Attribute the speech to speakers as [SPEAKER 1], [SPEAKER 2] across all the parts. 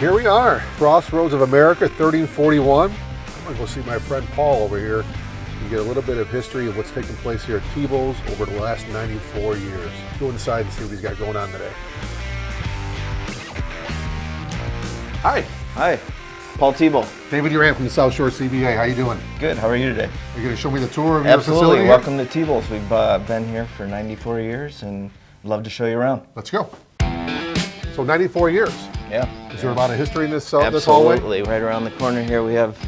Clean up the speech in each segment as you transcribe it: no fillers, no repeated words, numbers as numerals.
[SPEAKER 1] Here we are, Crossroads of America, 1341. I'm gonna go see my friend Paul over here and get a little bit of history of what's taken place here at Teibel's over the last 94 years. Let's go inside and see what he's got going on today. Hi.
[SPEAKER 2] Hi, Paul Teibel.
[SPEAKER 1] Dave Uran from the South Shore CBA. How you doing?
[SPEAKER 2] Good, how are you today?
[SPEAKER 1] Are you gonna show me the tour of your
[SPEAKER 2] Absolutely,
[SPEAKER 1] facility?
[SPEAKER 2] welcome to Teibel's. We've been here for 94 years and love to show you around.
[SPEAKER 1] Let's go. So 94 years.
[SPEAKER 2] Yeah.
[SPEAKER 1] Is there a lot of history in this hallway?
[SPEAKER 2] Absolutely, right around the corner here we have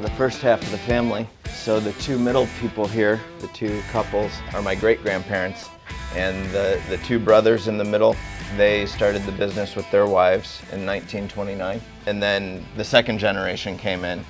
[SPEAKER 2] the first half of the family. So the two middle people here, the two couples, are my great-grandparents, and the two brothers in the middle, they started the business with their wives in 1929. And then the second generation came in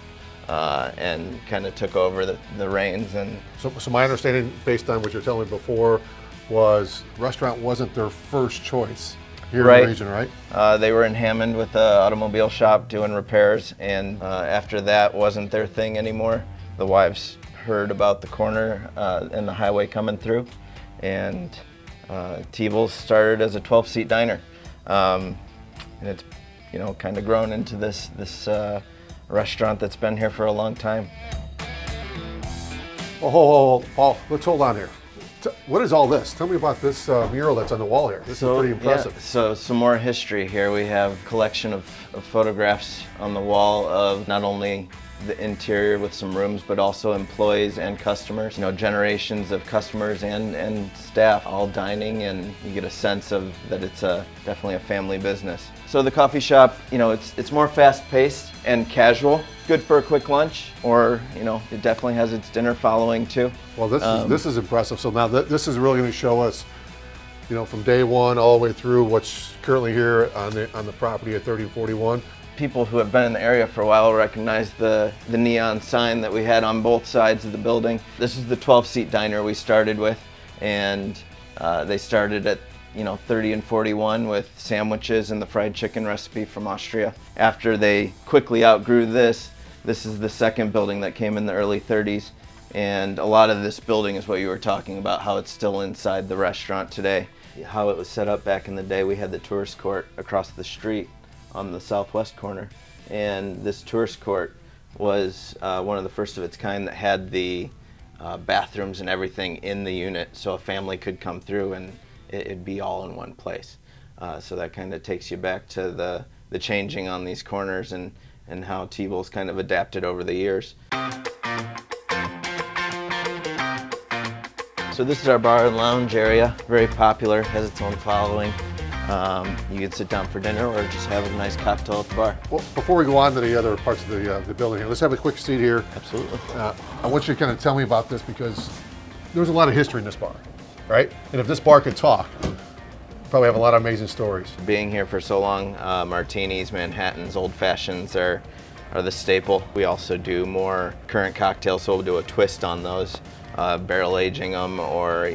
[SPEAKER 2] and kind of took over the reins. And
[SPEAKER 1] So my understanding, based on what you're telling me before, was restaurant wasn't their first choice here in the region, right?
[SPEAKER 2] They were in Hammond with an automobile shop doing repairs, and after that wasn't their thing anymore. The wives heard about the corner and the highway coming through, and Teibel's started as a 12-seat diner, and it's kind of grown into this restaurant that's been here for a long time.
[SPEAKER 1] Oh, Paul, let's hold on here. What is all this? Tell me about this mural that's on the wall here. This is pretty impressive.
[SPEAKER 2] Yeah, so some more history here. We have a collection of photographs on the wall of not only the interior with some rooms, but also employees and customers. Generations of customers and staff all dining, and you get a sense of that it's definitely a family business. So the coffee shop, it's more fast-paced and casual. Good for a quick lunch, or it definitely has its dinner following too.
[SPEAKER 1] Well, this is impressive. So now this is really going to show us, from day one all the way through what's currently here on the property at 1341.
[SPEAKER 2] People who have been in the area for a while recognize the neon sign that we had on both sides of the building. This is the 12-seat diner we started with, and they started at 30 and 41 with sandwiches and the fried chicken recipe from Austria. After they quickly outgrew this is the second building that came in the early 30s, and a lot of this building is what you were talking about, how it's still inside the restaurant today. How it was set up back in the day, we had the tourist court across the street on the southwest corner, and this tourist court was one of the first of its kind that had the bathrooms and everything in the unit, so a family could come through and it'd be all in one place. So that kind of takes you back to the changing on these corners and how Teibel's kind of adapted over the years. So this is our bar and lounge area, very popular, has its own following. You can sit down for dinner or just have a nice cocktail at the bar.
[SPEAKER 1] Well, before we go on to the other parts of the building here, let's have a quick seat here.
[SPEAKER 2] Absolutely.
[SPEAKER 1] I want you to kind of tell me about this, because there's a lot of history in this bar, right? And if this bar could talk, probably have a lot of amazing stories.
[SPEAKER 2] Being here for so long, martinis, Manhattans, old fashions are the staple. We also do more current cocktails, so we'll do a twist on those. Barrel aging them or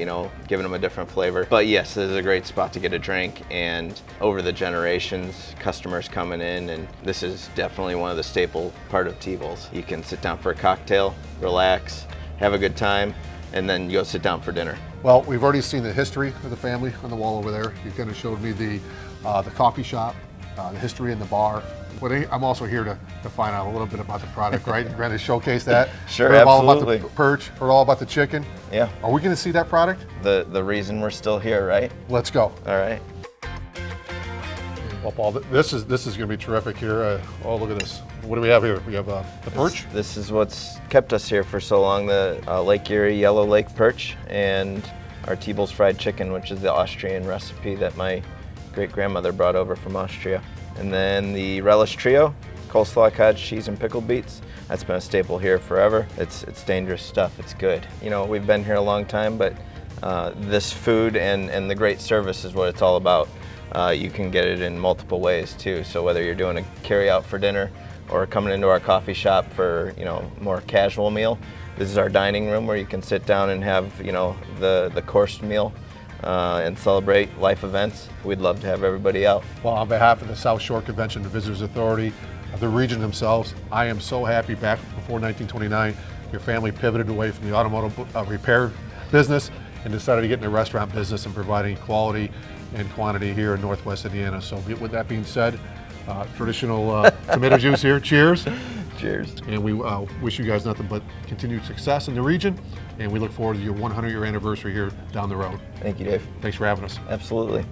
[SPEAKER 2] giving them a different flavor. But yes, this is a great spot to get a drink, and over the generations, customers coming in, and this is definitely one of the staple part of Teibel's. You can sit down for a cocktail, relax, have a good time, and then you go sit down for dinner.
[SPEAKER 1] Well, we've already seen the history of the family on the wall over there. You kind of showed me the coffee shop, the history in the bar. But I'm also here to find out a little bit about the product, right? You're ready to showcase that?
[SPEAKER 2] Sure,
[SPEAKER 1] heard
[SPEAKER 2] absolutely.
[SPEAKER 1] All about the perch, heard all about the chicken.
[SPEAKER 2] Yeah.
[SPEAKER 1] Are we going to see that product?
[SPEAKER 2] The reason we're still here, right?
[SPEAKER 1] Let's go.
[SPEAKER 2] All right.
[SPEAKER 1] Well, Paul, this is going to be terrific here. Oh, look at this. What do we have here? We have the perch.
[SPEAKER 2] This is what's kept us here for so long, the Lake Erie Yellow Lake perch, and our Teibel's fried chicken, which is the Austrian recipe that my great-grandmother brought over from Austria. And then the relish trio, coleslaw, cottage cheese, and pickled beets. That's been a staple here forever. It's dangerous stuff. It's good. We've been here a long time, but this food and the great service is what it's all about. You can get it in multiple ways too. So whether you're doing a carry out for dinner or coming into our coffee shop for more casual meal, this is our dining room where you can sit down and have the coursed meal. And celebrate life events. We'd love to have everybody out.
[SPEAKER 1] Well, on behalf of the South Shore Convention and Visitors Authority, of the region themselves, I am so happy. Back before 1929, your family pivoted away from the automotive repair business and decided to get in the restaurant business and providing quality and quantity here in Northwest Indiana. So with that being said, traditional tomato juice here. Cheers.
[SPEAKER 2] Cheers.
[SPEAKER 1] And we wish you guys nothing but continued success in the region, and we look forward to your 100-year anniversary here down the road.
[SPEAKER 2] Thank you, Dave.
[SPEAKER 1] Thanks for having us.
[SPEAKER 2] Absolutely.